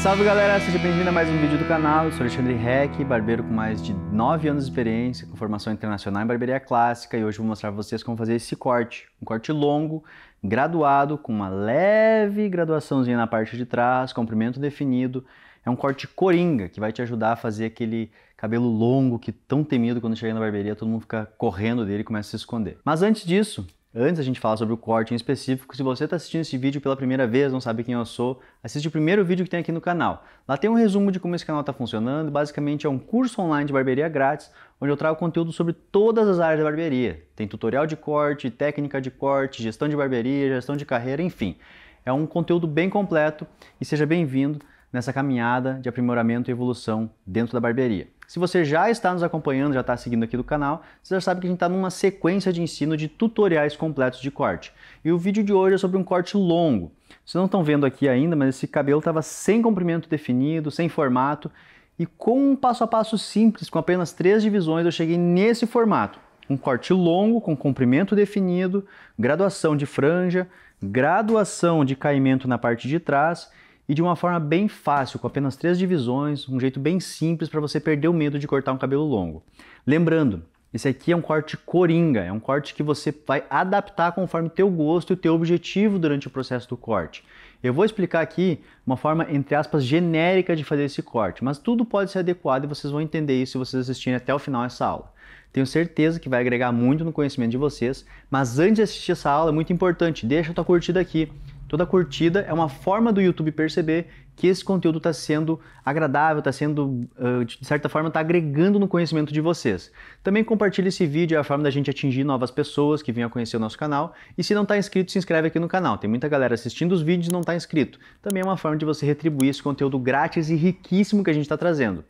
Salve galera, seja bem-vindo a mais um vídeo do canal. Eu sou Alexandre Heck, barbeiro com mais de 9 anos de experiência, com formação internacional em barbearia clássica, e hoje eu vou mostrar para vocês como fazer esse corte. Um corte longo, graduado, com uma leve graduaçãozinha na parte de trás, comprimento definido. É um corte coringa, que vai te ajudar a fazer aquele cabelo longo que tão temido quando chega na barbearia, todo mundo fica correndo dele e começa a se esconder. Mas antes disso, antes a gente falar sobre o corte em específico, se você está assistindo esse vídeo pela primeira vez, não sabe quem eu sou, assiste o primeiro vídeo que tem aqui no canal. Lá tem um resumo de como esse canal está funcionando, basicamente é um curso online de barbearia grátis, onde eu trago conteúdo sobre todas as áreas da barbearia. Tem tutorial de corte, técnica de corte, gestão de barbearia, gestão de carreira, enfim. É um conteúdo bem completo e seja bem-vindo nessa caminhada de aprimoramento e evolução dentro da barbearia. Se você já está nos acompanhando, já está seguindo aqui do canal, você já sabe que a gente está numa sequência de ensino de tutoriais completos de corte. E o vídeo de hoje é sobre um corte longo. Vocês não estão vendo aqui ainda, mas esse cabelo estava sem comprimento definido, sem formato, e com um passo a passo simples, com apenas 3 divisões, eu cheguei nesse formato. Um corte longo, com comprimento definido, graduação de franja, graduação de caimento na parte de trás, e de uma forma bem fácil, com apenas 3 divisões, um jeito bem simples para você perder o medo de cortar um cabelo longo. Lembrando, esse aqui é um corte coringa, é um corte que você vai adaptar conforme o teu gosto e o teu objetivo durante o processo do corte. Eu vou explicar aqui uma forma, entre aspas, genérica de fazer esse corte, mas tudo pode ser adequado e vocês vão entender isso se vocês assistirem até o final dessa aula. Tenho certeza que vai agregar muito no conhecimento de vocês, mas antes de assistir essa aula é muito importante, deixa a tua curtida aqui. Toda curtida é uma forma do YouTube perceber que esse conteúdo está sendo agradável, está sendo, de certa forma, está agregando no conhecimento de vocês. Também compartilhe esse vídeo, é a forma da gente atingir novas pessoas que venham a conhecer o nosso canal. E se não está inscrito, se inscreve aqui no canal. Tem muita galera assistindo os vídeos e não está inscrito. Também é uma forma de você retribuir esse conteúdo grátis e riquíssimo que a gente está trazendo.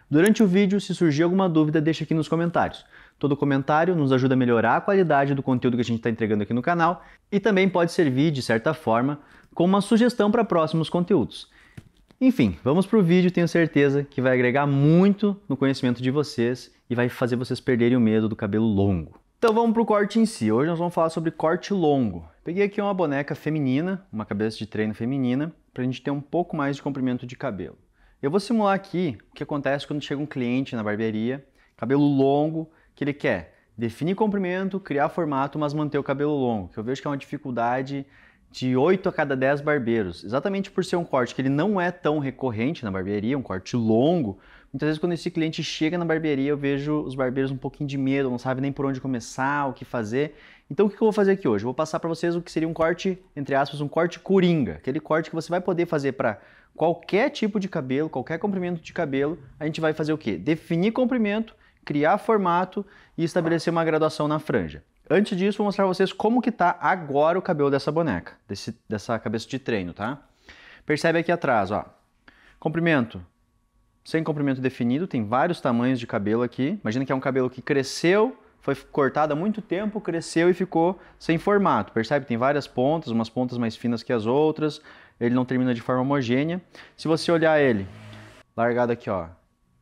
Durante o vídeo, se surgir alguma dúvida, deixa aqui nos comentários. Todo comentário nos ajuda a melhorar a qualidade do conteúdo que a gente está entregando aqui no canal e também pode servir, de certa forma, como uma sugestão para próximos conteúdos. Enfim, vamos para o vídeo, tenho certeza que vai agregar muito no conhecimento de vocês e vai fazer vocês perderem o medo do cabelo longo. Então vamos para o corte em si. Hoje nós vamos falar sobre corte longo. Peguei aqui uma boneca feminina, uma cabeça de treino feminina, para a gente ter um pouco mais de comprimento de cabelo. Eu vou simular aqui o que acontece quando chega um cliente na barbearia, cabelo longo, que ele quer definir comprimento, criar formato, mas manter o cabelo longo, que eu vejo que é uma dificuldade de 8 a cada 10 barbeiros, exatamente por ser um corte que ele não é tão recorrente na barbearia, um corte longo. Muitas vezes quando esse cliente chega na barbearia eu vejo os barbeiros um pouquinho de medo, não sabem nem por onde começar, o que fazer. Então o que eu vou fazer aqui hoje? Eu vou passar para vocês o que seria um corte, entre aspas, um corte coringa, aquele corte que você vai poder fazer para qualquer tipo de cabelo, qualquer comprimento de cabelo. A gente vai fazer o quê? Definir comprimento, criar formato e estabelecer uma graduação na franja. Antes disso, vou mostrar para vocês como que tá agora o cabelo dessa boneca, dessa cabeça de treino, tá? Percebe aqui atrás, ó, comprimento, sem comprimento definido, tem vários tamanhos de cabelo aqui. Imagina que é um cabelo que cresceu, foi cortado há muito tempo, cresceu e ficou sem formato. Percebe? Tem várias pontas, umas pontas mais finas que as outras, ele não termina de forma homogênea. Se você olhar ele, largado aqui, ó,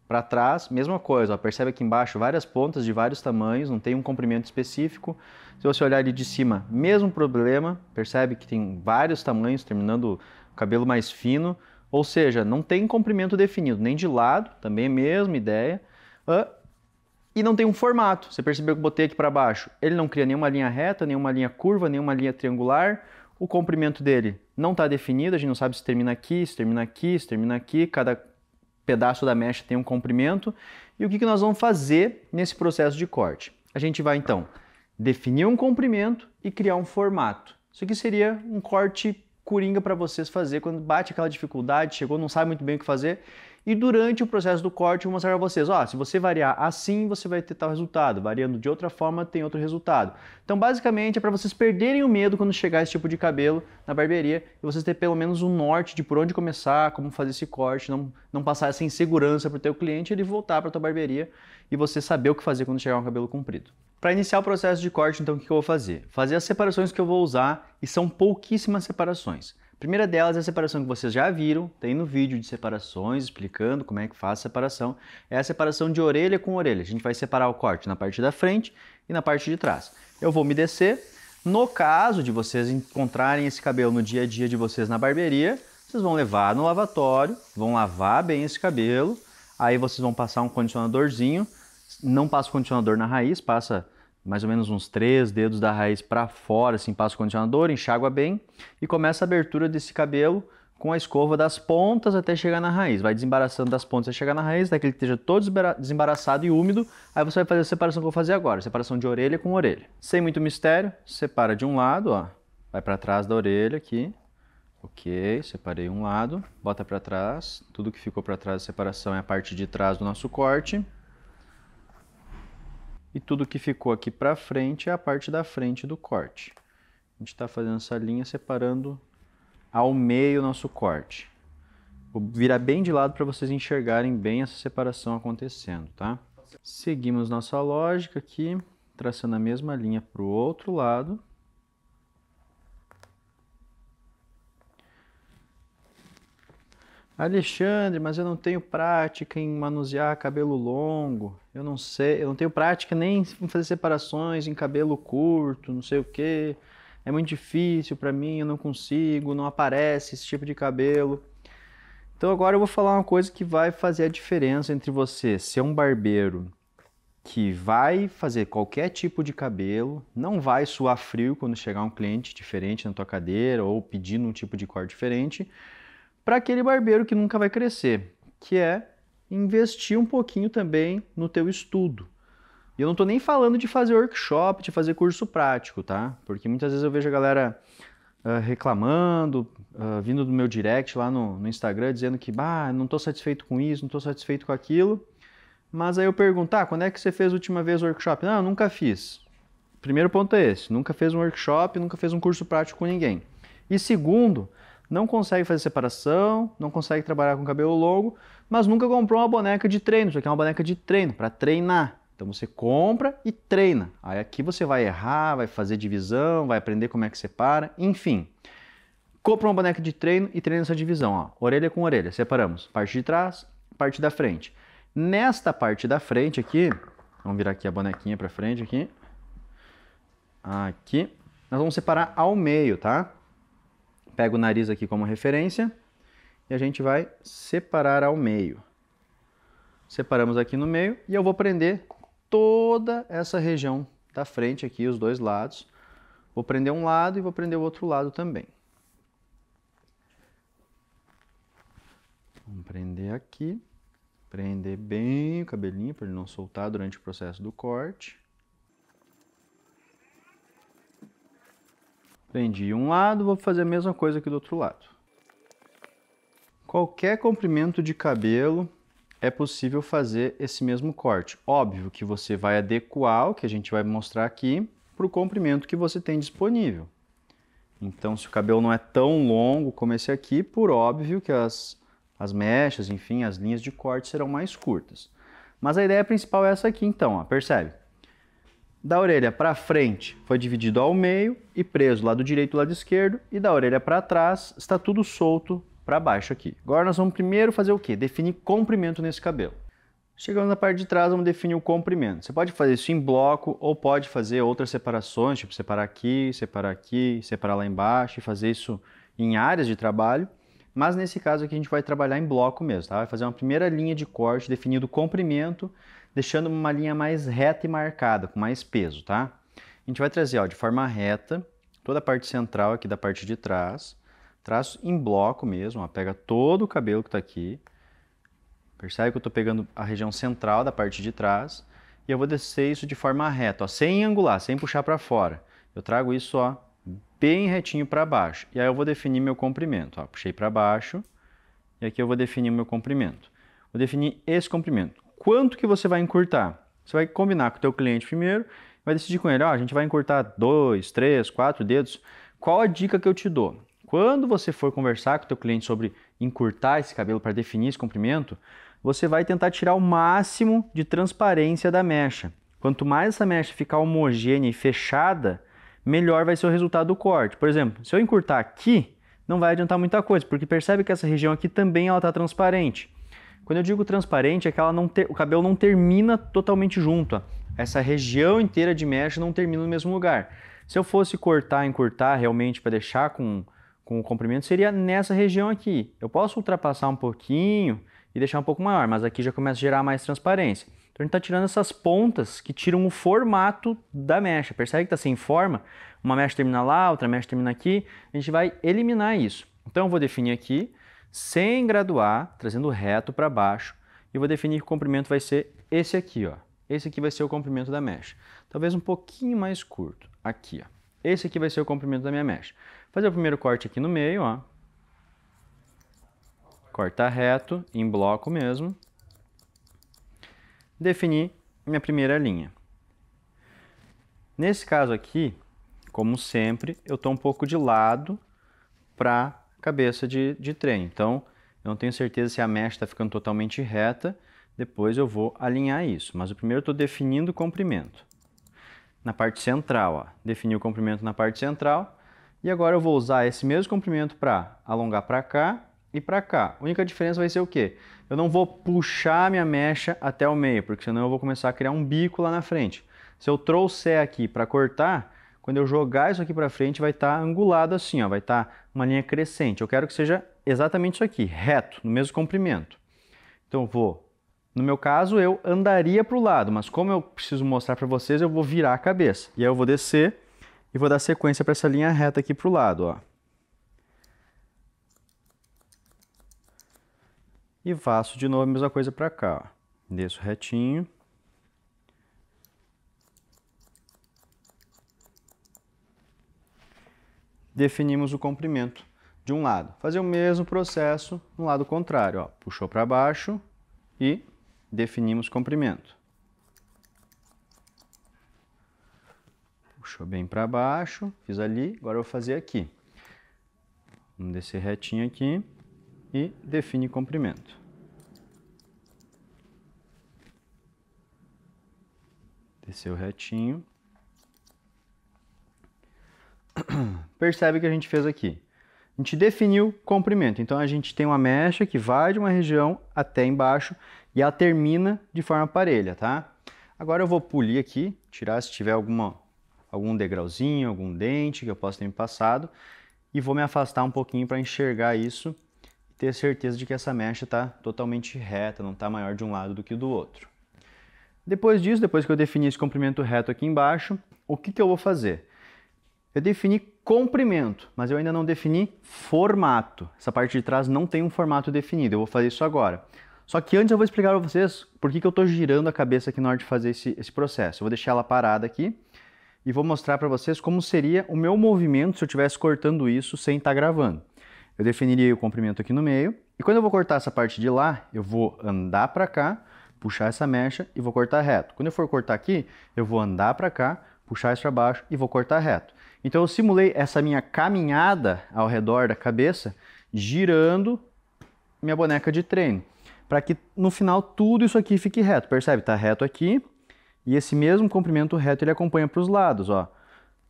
para trás, mesma coisa, ó, percebe aqui embaixo várias pontas de vários tamanhos, não tem um comprimento específico. Se você olhar ele de cima, mesmo problema, percebe que tem vários tamanhos, terminando o cabelo mais fino, ou seja, não tem comprimento definido, nem de lado, também é a mesma ideia, e não tem um formato. Você percebeu que eu botei aqui para baixo, ele não cria nenhuma linha reta, nenhuma linha curva, nenhuma linha triangular, o comprimento dele não está definido, a gente não sabe se termina aqui, se termina aqui, se termina aqui, cada pedaço da mecha tem um comprimento. E o que nós vamos fazer nesse processo de corte? A gente vai então definir um comprimento e criar um formato. Isso aqui seria um corte coringa para vocês fazer quando bate aquela dificuldade, chegou, não sabe muito bem o que fazer. E durante o processo do corte eu vou mostrar para vocês, ó, se você variar assim, você vai ter tal resultado, variando de outra forma tem outro resultado. Então basicamente é para vocês perderem o medo quando chegar esse tipo de cabelo na barbearia e vocês ter pelo menos um norte de por onde começar, como fazer esse corte, não passar essa insegurança para o teu cliente e ele voltar para a tua barbearia e você saber o que fazer quando chegar um cabelo comprido. Para iniciar o processo de corte, então, o que eu vou fazer? Fazer as separações que eu vou usar e são pouquíssimas separações. A primeira delas é a separação que vocês já viram, tem no vídeo de separações, explicando como é que faz a separação. É a separação de orelha com orelha. A gente vai separar o corte na parte da frente e na parte de trás. Eu vou me descer. No caso de vocês encontrarem esse cabelo no dia a dia de vocês na barbearia, vocês vão levar no lavatório, vão lavar bem esse cabelo, aí vocês vão passar um condicionadorzinho, não passa o condicionador na raiz, passa mais ou menos uns 3 dedos da raiz para fora, assim, passa o condicionador, enxágua bem e começa a abertura desse cabelo com a escova das pontas até chegar na raiz. Vai desembaraçando das pontas até chegar na raiz, até que ele esteja todo desembaraçado e úmido. Aí você vai fazer a separação que eu vou fazer agora, separação de orelha com orelha. Sem muito mistério, separa de um lado, ó, vai para trás da orelha aqui. Ok, separei um lado, bota para trás. Tudo que ficou para trás da separação é a parte de trás do nosso corte. E tudo que ficou aqui para frente é a parte da frente do corte. A gente está fazendo essa linha separando ao meio o nosso corte. Vou virar bem de lado para vocês enxergarem bem essa separação acontecendo, tá? Seguimos nossa lógica aqui, traçando a mesma linha para o outro lado. Alexandre, mas eu não tenho prática em manusear cabelo longo, eu não sei, eu não tenho prática nem em fazer separações em cabelo curto, não sei o que, é muito difícil para mim, eu não consigo, não aparece esse tipo de cabelo. Então agora eu vou falar uma coisa que vai fazer a diferença entre você ser um barbeiro que vai fazer qualquer tipo de cabelo, não vai suar frio quando chegar um cliente diferente na tua cadeira ou pedindo um tipo de corte diferente, para aquele barbeiro que nunca vai crescer, que é investir um pouquinho também no teu estudo. E eu não estou nem falando de fazer workshop, de fazer curso prático, tá? Porque muitas vezes eu vejo a galera reclamando, vindo do meu direct lá no Instagram, dizendo que não estou satisfeito com isso, não estou satisfeito com aquilo. Mas aí eu pergunto, quando é que você fez a última vez o workshop? Não, eu nunca fiz. Primeiro ponto é esse, nunca fez um workshop, nunca fez um curso prático com ninguém. E segundo, não consegue fazer separação, não consegue trabalhar com cabelo longo, mas nunca comprou uma boneca de treino. Isso aqui é uma boneca de treino, para treinar. Então você compra e treina. Aí aqui você vai errar, vai fazer divisão, vai aprender como é que separa, enfim. Compra uma boneca de treino e treina essa divisão, ó. Orelha com orelha, separamos. Parte de trás, parte da frente. Nesta parte da frente aqui, vamos virar aqui a bonequinha para frente aqui. Aqui, nós vamos separar ao meio, tá? Pega o nariz aqui como referência e a gente vai separar ao meio. Separamos aqui no meio e eu vou prender toda essa região da frente aqui, os dois lados. Vou prender um lado e vou prender o outro lado também. Vamos prender aqui, prender bem o cabelinho para ele não soltar durante o processo do corte. Prendi um lado, vou fazer a mesma coisa aqui do outro lado. Qualquer comprimento de cabelo é possível fazer esse mesmo corte. Óbvio que você vai adequar o que a gente vai mostrar aqui para o comprimento que você tem disponível. Então, se o cabelo não é tão longo como esse aqui, por óbvio que as mechas, enfim, as linhas de corte serão mais curtas. Mas a ideia principal é essa aqui, então, ó, percebe? Da orelha para frente foi dividido ao meio e preso lado direito e lado esquerdo, e da orelha para trás está tudo solto para baixo aqui. Agora nós vamos primeiro fazer o quê? Definir comprimento nesse cabelo. Chegando na parte de trás, vamos definir o comprimento. Você pode fazer isso em bloco ou pode fazer outras separações, tipo separar aqui, separar lá embaixo e fazer isso em áreas de trabalho. Mas nesse caso aqui a gente vai trabalhar em bloco mesmo, tá? Vai fazer uma primeira linha de corte definindo o comprimento, deixando uma linha mais reta e marcada, com mais peso, tá? A gente vai trazer, ó, de forma reta, toda a parte central aqui da parte de trás, traço em bloco mesmo, ó, pega todo o cabelo que tá aqui, percebe que eu tô pegando a região central da parte de trás, e eu vou descer isso de forma reta, ó, sem angular, sem puxar para fora. Eu trago isso, ó, bem retinho para baixo, e aí eu vou definir meu comprimento, ó, puxei para baixo, e aqui eu vou definir o meu comprimento. Vou definir esse comprimento. Quanto que você vai encurtar? Você vai combinar com o teu cliente primeiro, vai decidir com ele, ó, a gente vai encurtar 2, 3, 4 dedos. Qual a dica que eu te dou? Quando você for conversar com o teu cliente sobre encurtar esse cabelo para definir esse comprimento, você vai tentar tirar o máximo de transparência da mecha. Quanto mais essa mecha ficar homogênea e fechada, melhor vai ser o resultado do corte. Por exemplo, se eu encurtar aqui, não vai adiantar muita coisa, porque percebe que essa região aqui também está transparente. Quando eu digo transparente, é que o cabelo não termina totalmente junto. Ó. Essa região inteira de mecha não termina no mesmo lugar. Se eu fosse cortar, encurtar realmente para deixar com com o comprimento seria nessa região aqui. Eu posso ultrapassar um pouquinho e deixar um pouco maior, mas aqui já começa a gerar mais transparência. Então a gente está tirando essas pontas que tiram o formato da mecha. Percebe que está sem forma? Uma mecha termina lá, outra mecha termina aqui. A gente vai eliminar isso. Então eu vou definir aqui, sem graduar, trazendo reto para baixo. E vou definir que o comprimento vai ser esse aqui, ó. Esse aqui vai ser o comprimento da mecha. Talvez um pouquinho mais curto. Aqui, ó. Esse aqui vai ser o comprimento da minha mecha. Vou fazer o primeiro corte aqui no meio, ó. Cortar reto, em bloco mesmo. Definir minha primeira linha. Nesse caso aqui, como sempre, eu estou um pouco de lado para a cabeça de trem. Então, eu não tenho certeza se a mecha está ficando totalmente reta. Depois eu vou alinhar isso. Mas o primeiro eu estou definindo o comprimento. Na parte central, ó, defini o comprimento na parte central. E agora eu vou usar esse mesmo comprimento para alongar para cá e para cá. A única diferença vai ser o quê? Eu não vou puxar minha mecha até o meio, porque senão eu vou começar a criar um bico lá na frente. Se eu trouxer aqui para cortar, quando eu jogar isso aqui para frente vai estar angulado assim, ó, vai estar uma linha crescente. Eu quero que seja exatamente isso aqui, reto, no mesmo comprimento. Então eu vou, no meu caso eu andaria para o lado, mas como eu preciso mostrar para vocês, eu vou virar a cabeça. E aí eu vou descer e vou dar sequência para essa linha reta aqui para o lado, ó. E faço de novo a mesma coisa para cá, ó. Desço retinho. Definimos o comprimento de um lado. Fazer o mesmo processo no lado contrário, ó. Puxou para baixo e definimos o comprimento. Puxou bem para baixo, fiz ali, agora eu vou fazer aqui. Vamos descer retinho aqui e define comprimento. Desceu retinho. Percebe o que a gente fez aqui. A gente definiu comprimento, então a gente tem uma mecha que vai de uma região até embaixo e ela termina de forma parelha, tá? Agora eu vou polir aqui, tirar se tiver algum degrauzinho, algum dente que eu possa ter me passado e vou me afastar um pouquinho para enxergar isso e ter certeza de que essa mecha está totalmente reta, não está maior de um lado do que do outro. Depois disso, depois que eu defini esse comprimento reto aqui embaixo, o que eu vou fazer? Eu defini comprimento, mas eu ainda não defini formato. Essa parte de trás não tem um formato definido, eu vou fazer isso agora. Só que antes eu vou explicar para vocês por que eu estou girando a cabeça aqui na hora de fazer esse processo. Eu vou deixar ela parada aqui e vou mostrar para vocês como seria o meu movimento se eu estivesse cortando isso sem estar gravando. Eu definiria o comprimento aqui no meio e quando eu vou cortar essa parte de lá, eu vou andar para cá, puxar essa mecha e vou cortar reto. Quando eu for cortar aqui, eu vou andar para cá, puxar isso para baixo e vou cortar reto. Então eu simulei essa minha caminhada ao redor da cabeça, girando minha boneca de treino, para que no final tudo isso aqui fique reto. Percebe? Está reto aqui e esse mesmo comprimento reto ele acompanha para os lados, ó.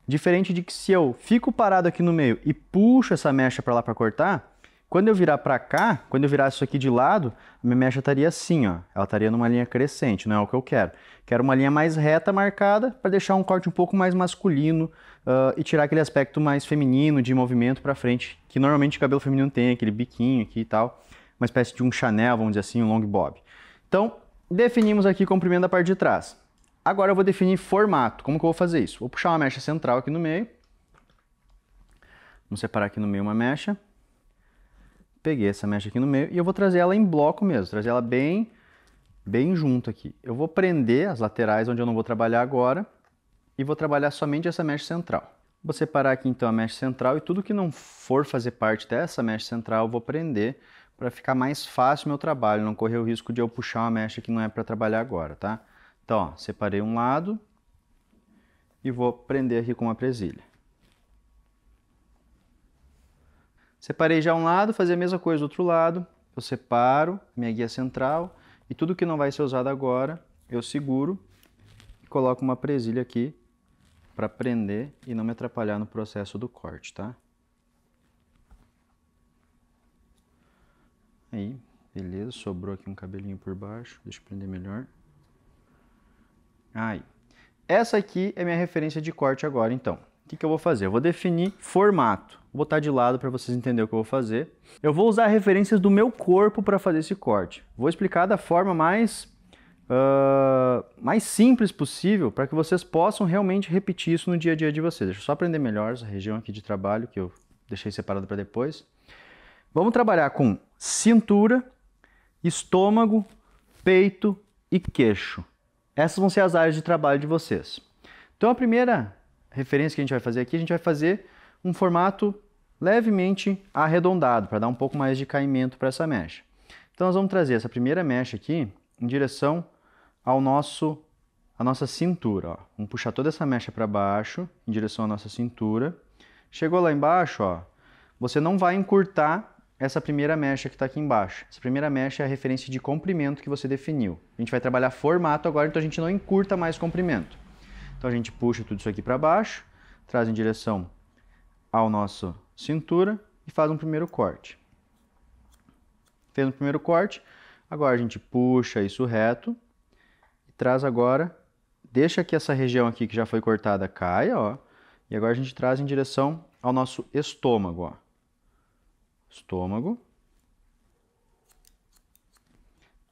Diferente de que se eu fico parado aqui no meio e puxo essa mecha para lá para cortar, quando eu virar para cá, quando eu virar isso aqui de lado, a minha mecha estaria assim, ó. Ela estaria numa linha crescente, não é o que eu quero. Quero uma linha mais reta marcada para deixar um corte um pouco mais masculino e tirar aquele aspecto mais feminino de movimento para frente, que normalmente o cabelo feminino tem, aquele biquinho aqui e tal, uma espécie de um Chanel, vamos dizer assim, um long bob. Então, definimos aqui o comprimento da parte de trás. Agora eu vou definir formato. Como que eu vou fazer isso? Vou puxar uma mecha central aqui no meio. Vamos separar aqui no meio uma mecha. Peguei essa mecha aqui no meio e eu vou trazer ela em bloco mesmo, trazer ela bem junto aqui. Eu vou prender as laterais onde eu não vou trabalhar agora e vou trabalhar somente essa mecha central. Vou separar aqui então a mecha central e tudo que não for fazer parte dessa mecha central eu vou prender para ficar mais fácil o meu trabalho, não correr o risco de eu puxar uma mecha que não é para trabalhar agora, tá? Então, ó, separei um lado e vou prender aqui com uma presilha. Separei já um lado, fazer a mesma coisa do outro lado. Eu separo minha guia central e tudo que não vai ser usado agora, eu seguro e coloco uma presilha aqui para prender e não me atrapalhar no processo do corte, tá? Aí, beleza, sobrou aqui um cabelinho por baixo, deixa eu prender melhor. Aí. Essa aqui é minha referência de corte agora, então. o que eu vou fazer? Eu vou definir formato. Vou botar de lado para vocês entenderem o que eu vou fazer. Eu vou usar referências do meu corpo para fazer esse corte. Vou explicar da forma mais simples possível para que vocês possam realmente repetir isso no dia a dia de vocês. Deixa eu só aprender melhor essa região aqui de trabalho que eu deixei separada para depois. Vamos trabalhar com cintura, estômago, peito e queixo. Essas vão ser as áreas de trabalho de vocês. Então a primeira referência que a gente vai fazer aqui, a gente vai fazer um formato levemente arredondado, para dar um pouco mais de caimento para essa mecha. Então nós vamos trazer essa primeira mecha aqui em direção à nossa cintura. Ó. Vamos puxar toda essa mecha para baixo, em direção à nossa cintura. Chegou lá embaixo, ó, você não vai encurtar essa primeira mecha que está aqui embaixo. Essa primeira mecha é a referência de comprimento que você definiu. A gente vai trabalhar formato agora, então a gente não encurta mais comprimento. Então a gente puxa tudo isso aqui para baixo, traz em direção ao nosso cintura e faz um primeiro corte. Fez um primeiro corte, agora a gente puxa isso reto e traz agora, deixa que essa região aqui que já foi cortada caia, ó, e agora a gente traz em direção ao nosso estômago, ó. Estômago.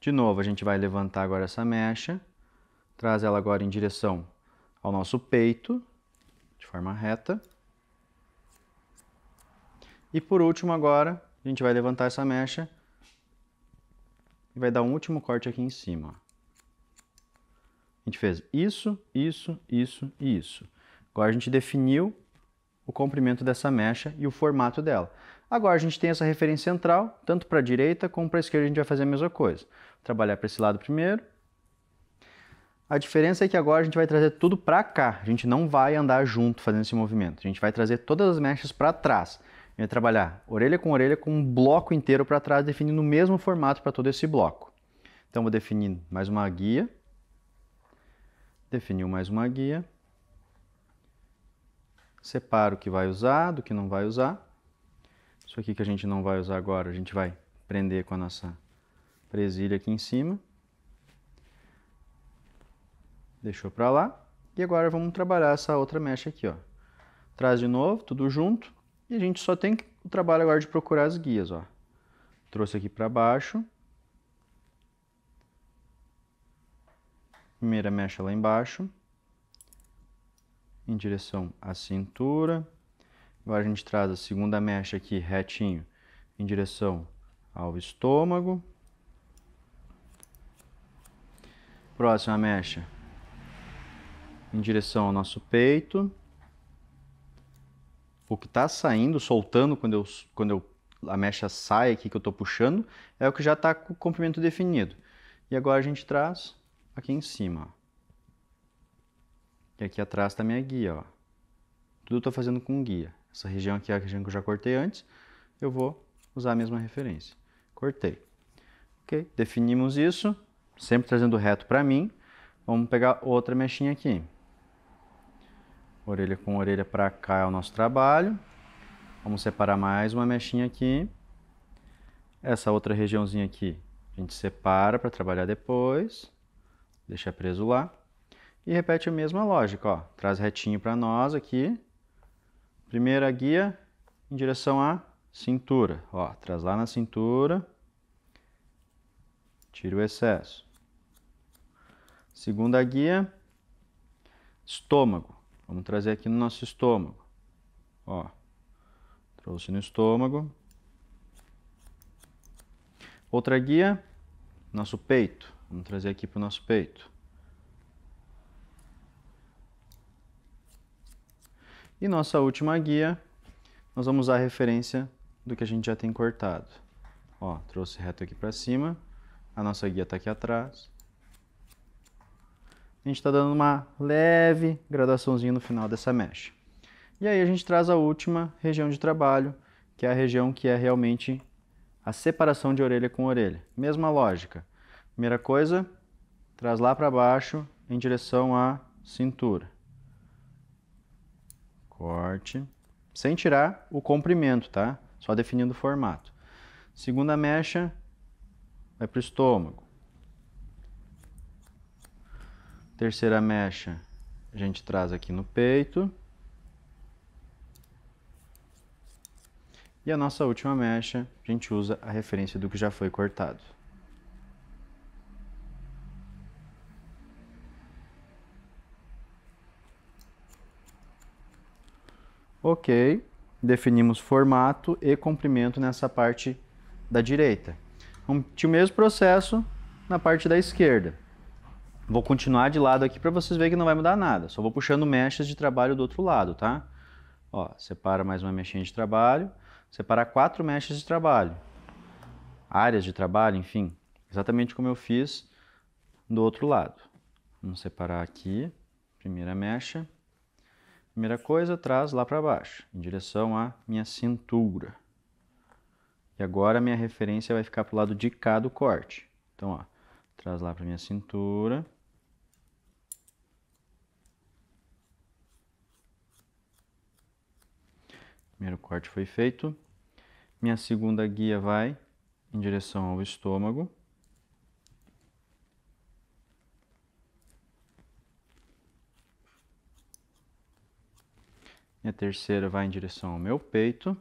De novo, a gente vai levantar agora essa mecha, traz ela agora em direção ao nosso peito, de forma reta. E por último agora, a gente vai levantar essa mecha e vai dar um último corte aqui em cima. Ó. A gente fez isso, isso, isso e isso. Agora a gente definiu o comprimento dessa mecha e o formato dela. Agora a gente tem essa referência central, tanto para a direita como para a esquerda a gente vai fazer a mesma coisa. Vou trabalhar para esse lado primeiro. A diferença é que agora a gente vai trazer tudo para cá. A gente não vai andar junto fazendo esse movimento. A gente vai trazer todas as mechas para trás. A gente vai trabalhar orelha com um bloco inteiro para trás, definindo o mesmo formato para todo esse bloco. Então vou definir mais uma guia. Definiu mais uma guia. Separo o que vai usar do que não vai usar. Isso aqui que a gente não vai usar agora, a gente vai prender com a nossa presilha aqui em cima. Deixou para lá. E agora vamos trabalhar essa outra mecha aqui, ó. Traz de novo, tudo junto. E a gente só tem o trabalho agora de procurar as guias, ó. Trouxe aqui para baixo. Primeira mecha lá embaixo. Em direção à cintura. Agora a gente traz a segunda mecha aqui retinho em direção ao estômago. Próxima mecha em direção ao nosso peito. O que está saindo, soltando quando a mecha sai aqui que eu estou puxando, é o que já está com o comprimento definido. E agora a gente traz aqui em cima. Ó. E aqui atrás está a minha guia. Ó. Tudo eu estou fazendo com guia. Essa região aqui é a região que eu já cortei antes. Eu vou usar a mesma referência. Cortei. Ok? Definimos isso. Sempre trazendo reto para mim. Vamos pegar outra mechinha aqui. Orelha com orelha para cá é o nosso trabalho. Vamos separar mais uma mechinha aqui. Essa outra regiãozinha aqui a gente separa para trabalhar depois. Deixa preso lá. E repete a mesma lógica. Ó. Traz retinho para nós aqui. Primeira guia em direção à cintura. Ó, traz lá na cintura. Tira o excesso. Segunda guia, estômago. Vamos trazer aqui no nosso estômago. Ó, trouxe no estômago. Outra guia, nosso peito. Vamos trazer aqui para o nosso peito. E nossa última guia, nós vamos usar a referência do que a gente já tem cortado. Ó, trouxe reto aqui para cima. A nossa guia está aqui atrás. A gente está dando uma leve graduaçãozinha no final dessa mecha. E aí a gente traz a última região de trabalho, que é a região que é realmente a separação de orelha com orelha. Mesma lógica. Primeira coisa, traz lá para baixo em direção à cintura. Corte. Sem tirar o comprimento, tá? Só definindo o formato. Segunda mecha, vai para o estômago. Terceira mecha, a gente traz aqui no peito. E a nossa última mecha, a gente usa a referência do que já foi cortado. Ok, definimos formato e comprimento nessa parte da direita. Vamos repetir o mesmo processo na parte da esquerda. Vou continuar de lado aqui para vocês verem que não vai mudar nada. Só vou puxando mechas de trabalho do outro lado, tá? Ó, separa mais uma mechinha de trabalho. Separar 4 mechas de trabalho. Áreas de trabalho, enfim. Exatamente como eu fiz do outro lado. Vamos separar aqui. Primeira mecha. Primeira coisa, traz lá para baixo, em direção à minha cintura. E agora a minha referência vai ficar para o lado de cá do corte. Então, ó, traz lá para minha cintura. Primeiro corte foi feito. Minha segunda guia vai em direção ao estômago. Minha terceira vai em direção ao meu peito.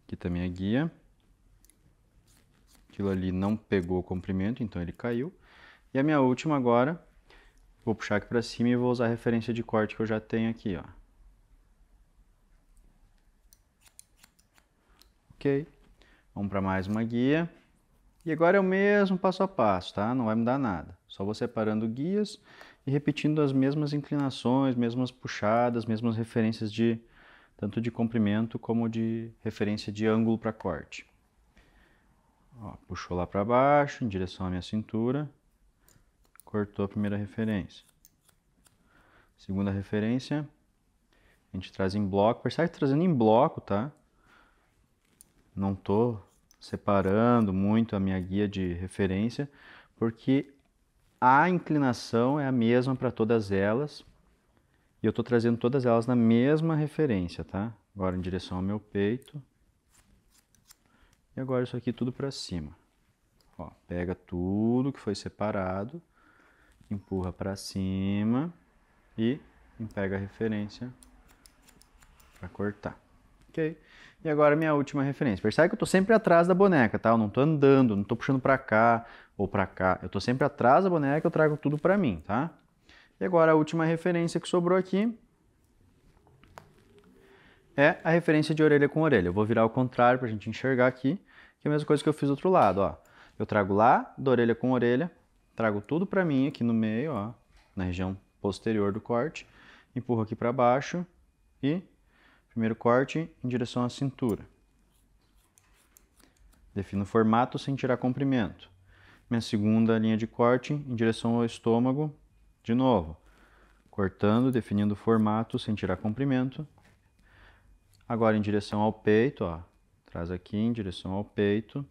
Aqui está minha guia. Aquilo ali não pegou o comprimento, então ele caiu. E a minha última agora, vou puxar aqui para cima e vou usar a referência de corte que eu já tenho aqui, ó. Ok. Vamos para mais uma guia. E agora é o mesmo passo a passo, tá? Não vai mudar nada. Só vou separando guias e repetindo as mesmas inclinações, mesmas puxadas, mesmas referências de tanto de comprimento como de referência de ângulo para corte. Ó, puxou lá para baixo, em direção à minha cintura. Cortou a primeira referência. Segunda referência, a gente traz em bloco. Percebe que trazendo em bloco, tá? Não tô separando muito a minha guia de referência, porque a inclinação é a mesma para todas elas. E eu estou trazendo todas elas na mesma referência, tá? Agora em direção ao meu peito. E agora isso aqui tudo para cima. Ó, pega tudo que foi separado, empurra para cima e pega a referência para cortar. Ok? E agora minha última referência. Percebe que eu estou sempre atrás da boneca, tá? Eu não estou andando, não estou puxando para cá ou para cá. Eu estou sempre atrás da boneca, eu trago tudo para mim, tá? E agora a última referência que sobrou aqui é a referência de orelha com orelha. Eu vou virar ao contrário para a gente enxergar aqui, que é a mesma coisa que eu fiz do outro lado, ó. Eu trago lá da orelha com orelha, trago tudo para mim aqui no meio, ó, na região posterior do corte, empurro aqui para baixo e primeiro corte em direção à cintura. Defino o formato sem tirar comprimento. Minha segunda linha de corte em direção ao estômago, de novo, cortando, definindo o formato sem tirar comprimento. Agora em direção ao peito, ó, traz aqui em direção ao peito,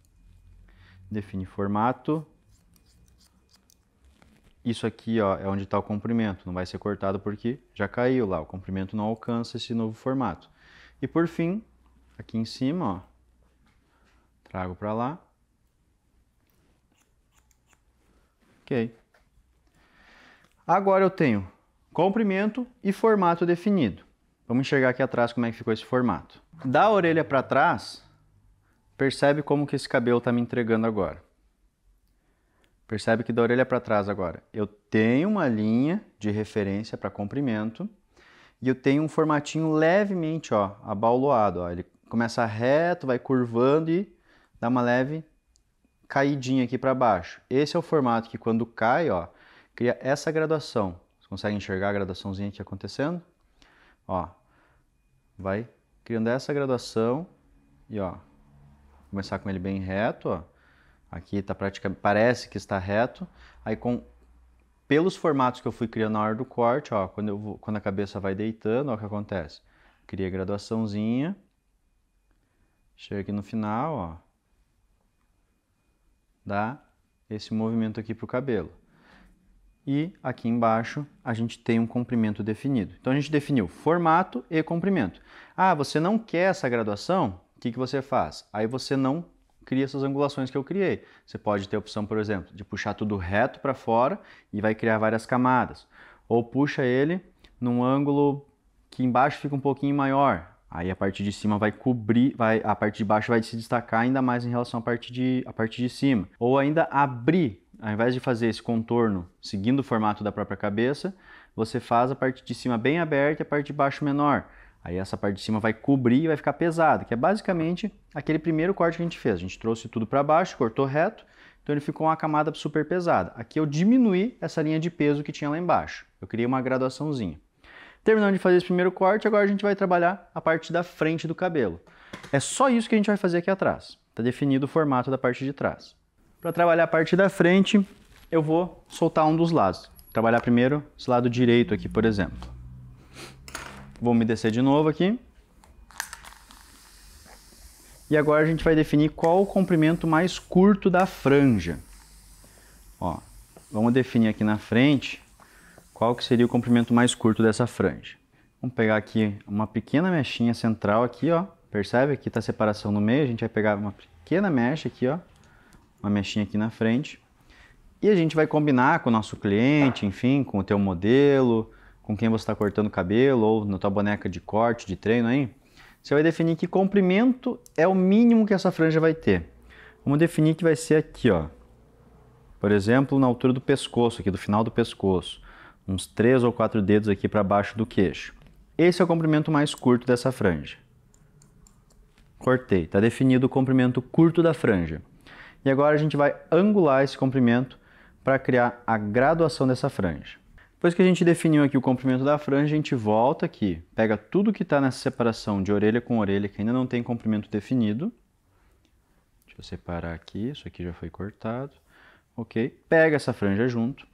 define formato. Isso aqui, ó, é onde está o comprimento, não vai ser cortado porque já caiu lá, o comprimento não alcança esse novo formato. E por fim, aqui em cima, ó, trago para lá. Ok. Agora eu tenho comprimento e formato definido. Vamos enxergar aqui atrás como é que ficou esse formato. Da orelha para trás, percebe como que esse cabelo está me entregando agora. Percebe que da orelha para trás agora eu tenho uma linha de referência para comprimento e eu tenho um formatinho levemente, ó, abauloado. Ó. Ele começa reto, vai curvando e dá uma leve caidinha aqui para baixo. Esse é o formato que quando cai, ó, cria essa graduação. Você consegue enxergar a graduaçãozinha aqui acontecendo? Ó, vai criando essa graduação e ó, começar com ele bem reto, ó. Aqui tá praticamente, parece que está reto. Aí pelos formatos que eu fui criando na hora do corte, ó, quando a cabeça vai deitando, ó, o que acontece? Cria a graduaçãozinha. Chega aqui no final, ó. Dá esse movimento aqui pro cabelo. E aqui embaixo a gente tem um comprimento definido. Então a gente definiu formato e comprimento. Ah, você não quer essa graduação? O que você faz? Aí você não cria essas angulações que eu criei. Você pode ter a opção, por exemplo, de puxar tudo reto para fora e vai criar várias camadas. Ou puxa ele num ângulo aqui embaixo fica um pouquinho maior. Aí a parte de cima vai cobrir, a parte de baixo vai se destacar ainda mais em relação à parte de cima. Ou ainda abrir, ao invés de fazer esse contorno seguindo o formato da própria cabeça, você faz a parte de cima bem aberta e a parte de baixo menor. Aí essa parte de cima vai cobrir e vai ficar pesada, que é basicamente aquele primeiro corte que a gente fez. A gente trouxe tudo para baixo, cortou reto, então ele ficou uma camada super pesada. Aqui eu diminuí essa linha de peso que tinha lá embaixo. Eu criei uma graduaçãozinha. Terminando de fazer esse primeiro corte, agora a gente vai trabalhar a parte da frente do cabelo. É só isso que a gente vai fazer aqui atrás. Está definido o formato da parte de trás. Para trabalhar a parte da frente, eu vou soltar um dos lados. Trabalhar primeiro esse lado direito aqui, por exemplo. Vou umedecer de novo aqui. E agora a gente vai definir qual o comprimento mais curto da franja. Ó, vamos definir aqui na frente qual que seria o comprimento mais curto dessa franja. Vamos pegar aqui uma pequena mechinha central aqui, ó. Percebe? Aqui está a separação no meio. A gente vai pegar uma pequena mecha aqui, ó. Uma mechinha aqui na frente. E a gente vai combinar com o nosso cliente, enfim, com o teu modelo, com quem você está cortando o cabelo, ou na tua boneca de corte, de treino aí. Você vai definir que comprimento é o mínimo que essa franja vai ter. Vamos definir que vai ser aqui, ó. Por exemplo, na altura do pescoço, aqui do final do pescoço. Uns 3 ou 4 dedos aqui para baixo do queixo. Esse é o comprimento mais curto dessa franja. Cortei. Está definido o comprimento curto da franja. E agora a gente vai angular esse comprimento para criar a graduação dessa franja. Depois que a gente definiu aqui o comprimento da franja, a gente volta aqui, pega tudo que está nessa separação de orelha com orelha, que ainda não tem comprimento definido. Deixa eu separar aqui, isso aqui já foi cortado. Ok, pega essa franja junto,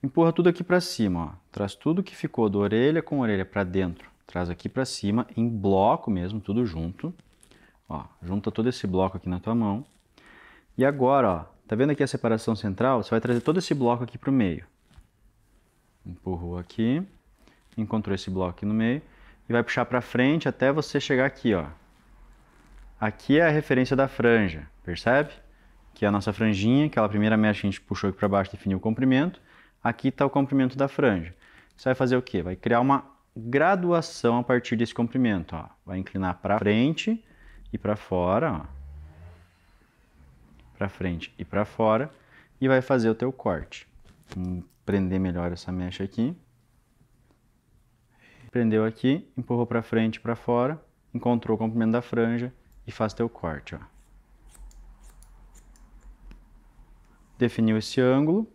empurra tudo aqui para cima, ó. Traz tudo que ficou do orelha com orelha para dentro, traz aqui para cima, em bloco mesmo, tudo junto. Ó, junta todo esse bloco aqui na tua mão. E agora, ó, tá vendo aqui a separação central? Você vai trazer todo esse bloco aqui para o meio. Empurrou aqui, encontrou esse bloco aqui no meio e vai puxar para frente até você chegar aqui, ó. Aqui é a referência da franja, percebe? Aqui é a nossa franjinha, aquela primeira mecha que a gente puxou aqui para baixo, definiu o comprimento. Aqui está o comprimento da franja. Você vai fazer o quê? Vai criar uma graduação a partir desse comprimento, ó. Vai inclinar para frente e para fora, ó. Para frente e para fora e vai fazer o teu corte. Prender melhor essa mecha aqui. Prendeu aqui, empurrou para frente e para fora, encontrou o comprimento da franja e faz teu corte, ó. Definiu esse ângulo.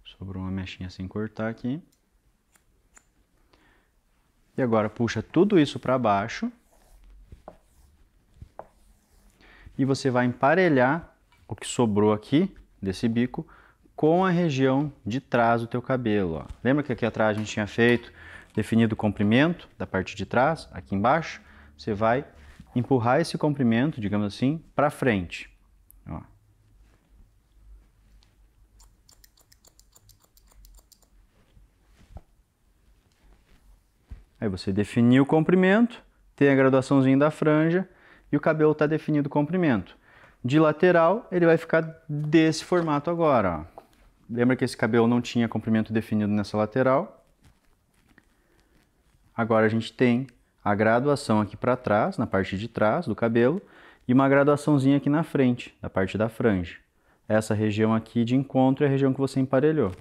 Sobrou uma mechinha sem cortar aqui. E agora puxa tudo isso para baixo. E você vai emparelhar o que sobrou aqui desse bico com a região de trás do teu cabelo, ó. Lembra que aqui atrás a gente tinha feito, definido o comprimento da parte de trás, aqui embaixo? Você vai empurrar esse comprimento, digamos assim, para frente, ó. Aí você definiu o comprimento, tem a graduaçãozinha da franja e o cabelo está definido o comprimento. De lateral, ele vai ficar desse formato agora, ó. Lembra que esse cabelo não tinha comprimento definido nessa lateral? Agora a gente tem a graduação aqui para trás, na parte de trás do cabelo, e uma graduaçãozinha aqui na frente, da parte da franja. Essa região aqui de encontro é a região que você emparelhou.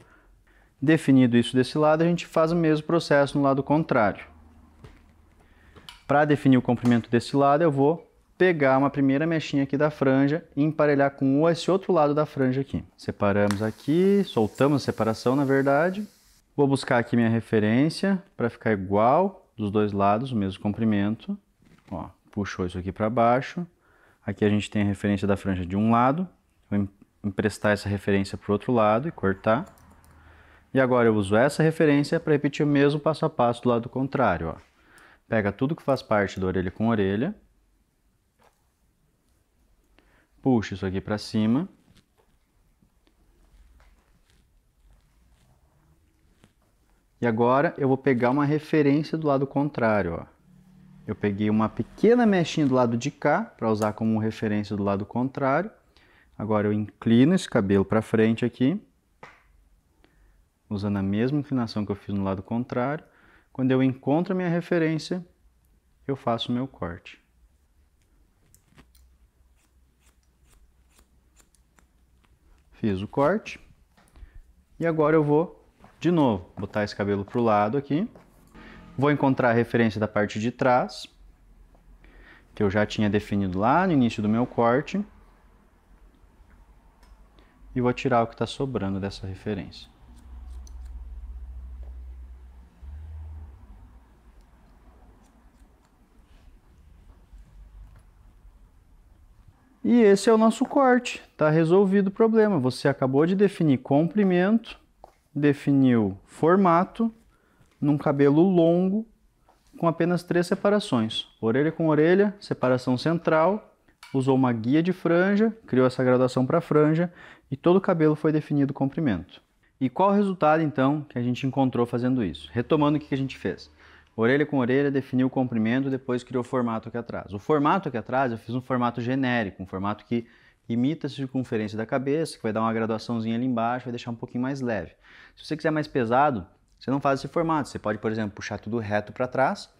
Definido isso desse lado, a gente faz o mesmo processo no lado contrário. Para definir o comprimento desse lado, eu vou pegar uma primeira mechinha aqui da franja e emparelhar com esse outro lado da franja aqui. Separamos aqui, soltamos a separação, na verdade. Vou buscar aqui minha referência para ficar igual dos dois lados, o mesmo comprimento. Ó, puxou isso aqui para baixo. Aqui a gente tem a referência da franja de um lado. Vou emprestar essa referência para o outro lado e cortar. E agora eu uso essa referência para repetir o mesmo passo a passo do lado contrário, ó. Pega tudo que faz parte da orelha com orelha. Puxa isso aqui para cima. E agora eu vou pegar uma referência do lado contrário, ó. Eu peguei uma pequena mechinha do lado de cá para usar como referência do lado contrário. Agora eu inclino esse cabelo para frente aqui, usando a mesma inclinação que eu fiz no lado contrário. Quando eu encontro a minha referência, eu faço o meu corte. Fiz o corte. E agora eu vou, de novo, botar esse cabelo para o lado aqui. Vou encontrar a referência da parte de trás, que eu já tinha definido lá no início do meu corte. E vou tirar o que está sobrando dessa referência. E esse é o nosso corte, está resolvido o problema. Você acabou de definir comprimento, definiu formato num cabelo longo com apenas 3 separações. Orelha com orelha, separação central, usou uma guia de franja, criou essa graduação para franja e todo o cabelo foi definido comprimento. E qual o resultado então que a gente encontrou fazendo isso? Retomando o que a gente fez. Orelha com orelha, definiu o comprimento, depois criou o formato aqui atrás. O formato aqui atrás eu fiz um formato genérico, um formato que imita a circunferência da cabeça, que vai dar uma graduaçãozinha ali embaixo, vai deixar um pouquinho mais leve. Se você quiser mais pesado, você não faz esse formato. Você pode, por exemplo, puxar tudo reto para trás.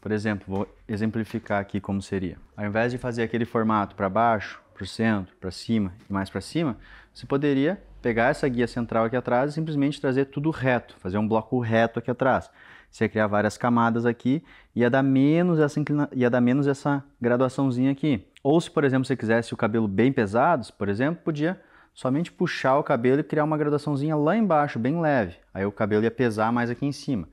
Por exemplo, vou exemplificar aqui como seria. Ao invés de fazer aquele formato para baixo, para o centro, para cima e mais para cima, você poderia pegar essa guia central aqui atrás e simplesmente trazer tudo reto, fazer um bloco reto aqui atrás. Você ia criar várias camadas aqui e ia dar menos essa graduaçãozinha aqui. Ou se, por exemplo, você quisesse o cabelo bem pesado, por exemplo, podia somente puxar o cabelo e criar uma graduaçãozinha lá embaixo, bem leve. Aí o cabelo ia pesar mais aqui em cima.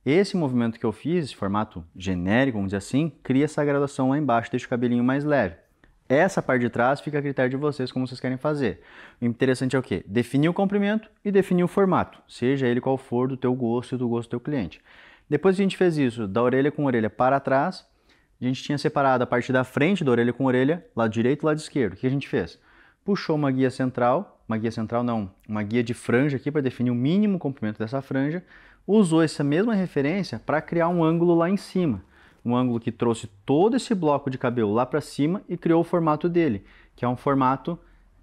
Esse movimento que eu fiz, esse formato genérico, vamos dizer assim, cria essa graduação lá embaixo, deixa o cabelinho mais leve. Essa parte de trás fica a critério de vocês, como vocês querem fazer. O interessante é o quê? Definir o comprimento e definir o formato, seja ele qual for do teu gosto e do gosto do teu cliente. Depois que a gente fez isso, da orelha com orelha para trás, a gente tinha separado a parte da frente da orelha com orelha, lado direito e lado esquerdo. O que a gente fez? Puxou uma guia de franja aqui para definir o mínimo comprimento dessa franja, usou essa mesma referência para criar um ângulo lá em cima. Um ângulo que trouxe todo esse bloco de cabelo lá para cima e criou o formato dele, que é um formato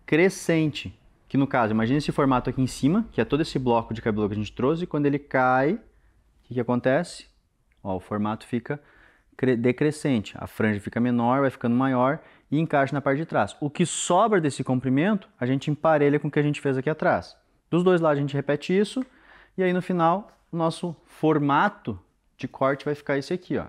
crescente. Que no caso, imagine esse formato aqui em cima, que é todo esse bloco de cabelo que a gente trouxe, e quando ele cai, o que acontece? Ó, o formato fica decrescente, a franja fica menor, vai ficando maior e encaixa na parte de trás. O que sobra desse comprimento, a gente emparelha com o que a gente fez aqui atrás. Dos dois lados a gente repete isso e aí no final o nosso formato de corte vai ficar esse aqui, ó.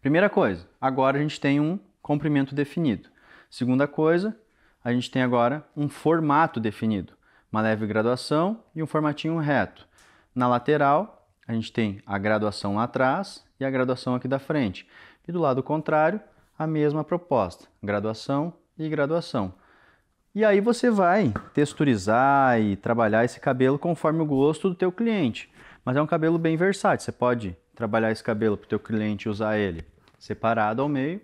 Primeira coisa, agora a gente tem um comprimento definido. Segunda coisa, a gente tem agora um formato definido. Uma leve graduação e um formatinho reto. Na lateral, a gente tem a graduação lá atrás e a graduação aqui da frente. E do lado contrário, a mesma proposta, graduação e graduação. E aí você vai texturizar e trabalhar esse cabelo conforme o gosto do teu cliente. Mas é um cabelo bem versátil, você pode trabalhar esse cabelo para o teu cliente usar ele separado ao meio,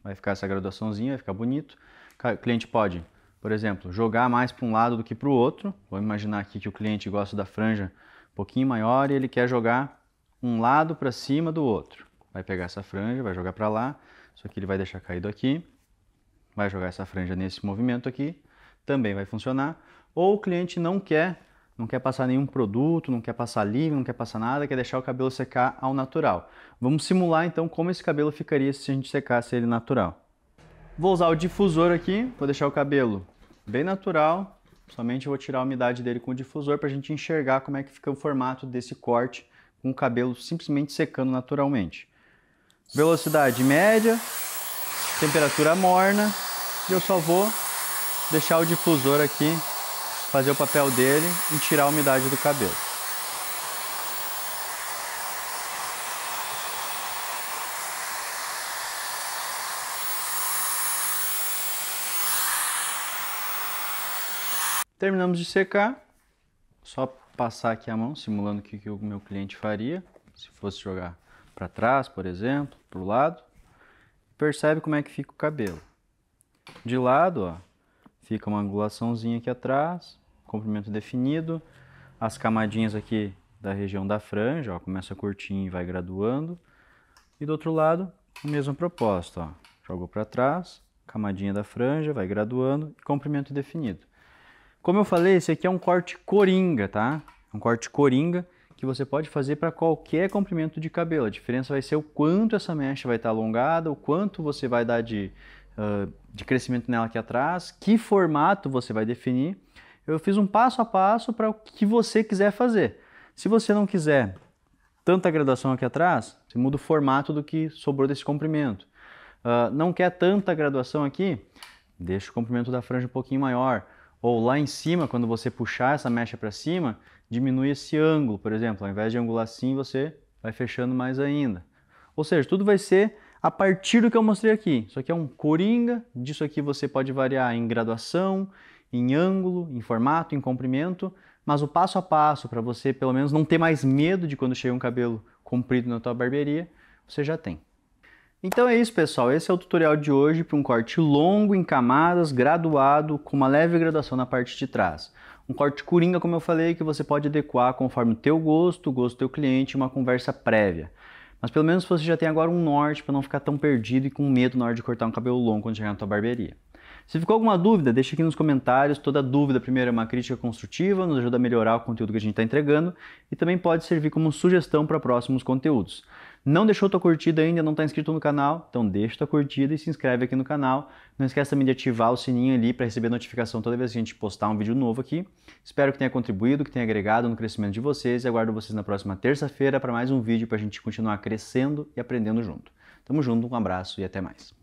vai ficar essa graduaçãozinha, vai ficar bonito. O cliente pode, por exemplo, jogar mais para um lado do que para o outro. Vamos imaginar aqui que o cliente gosta da franja um pouquinho maior e ele quer jogar um lado para cima do outro. Vai pegar essa franja, vai jogar para lá, isso aqui ele vai deixar caído aqui, vai jogar essa franja nesse movimento aqui, também vai funcionar. Ou o cliente não quer passar nenhum produto, não quer passar livre, não quer passar nada, quer deixar o cabelo secar ao natural. Vamos simular então como esse cabelo ficaria se a gente secasse ele natural. Vou usar o difusor aqui, vou deixar o cabelo bem natural, somente vou tirar a umidade dele com o difusor para a gente enxergar como é que fica o formato desse corte com o cabelo simplesmente secando naturalmente. Velocidade média, temperatura morna, e eu só vou deixar o difusor aqui fazer o papel dele e tirar a umidade do cabelo. Terminamos de secar, só passar aqui a mão, simulando o que o meu cliente faria, se fosse jogar para trás, por exemplo, para o lado. Percebe como é que fica o cabelo. De lado, ó, fica uma angulaçãozinha aqui atrás, comprimento definido, as camadinhas aqui da região da franja, ó, começa curtinho e vai graduando. E do outro lado, a mesma proposta, ó, jogou para trás, camadinha da franja, vai graduando e comprimento definido. Como eu falei, esse aqui é um corte coringa, tá? Um corte coringa que você pode fazer para qualquer comprimento de cabelo. A diferença vai ser o quanto essa mecha vai estar alongada, o quanto você vai dar de crescimento nela aqui atrás, que formato você vai definir. Eu fiz um passo a passo para o que você quiser fazer. Se você não quiser tanta graduação aqui atrás, você muda o formato do que sobrou desse comprimento. Não quer tanta graduação aqui? Deixa o comprimento da franja um pouquinho maior. Ou lá em cima, quando você puxar essa mecha para cima, diminui esse ângulo, por exemplo. Ao invés de angular assim, você vai fechando mais ainda. Ou seja, tudo vai ser a partir do que eu mostrei aqui. Isso aqui é um coringa, disso aqui você pode variar em graduação, em ângulo, em formato, em comprimento, mas o passo a passo para você pelo menos não ter mais medo de quando chega um cabelo comprido na tua barbearia, você já tem. Então é isso, pessoal, esse é o tutorial de hoje para um corte longo, em camadas, graduado, com uma leve graduação na parte de trás. Um corte coringa, como eu falei, que você pode adequar conforme o teu gosto, o gosto do teu cliente, uma conversa prévia. Mas pelo menos você já tem agora um norte para não ficar tão perdido e com medo na hora de cortar um cabelo longo quando chegar na tua barbearia. Se ficou alguma dúvida, deixa aqui nos comentários. Toda dúvida, primeiro, é uma crítica construtiva, nos ajuda a melhorar o conteúdo que a gente está entregando e também pode servir como sugestão para próximos conteúdos. Não deixou tua curtida ainda, não está inscrito no canal? Então deixa tua curtida e se inscreve aqui no canal. Não esqueça também de ativar o sininho ali para receber notificação toda vez que a gente postar um vídeo novo aqui. Espero que tenha contribuído, que tenha agregado no crescimento de vocês e aguardo vocês na próxima terça-feira para mais um vídeo para a gente continuar crescendo e aprendendo junto. Tamo junto, um abraço e até mais.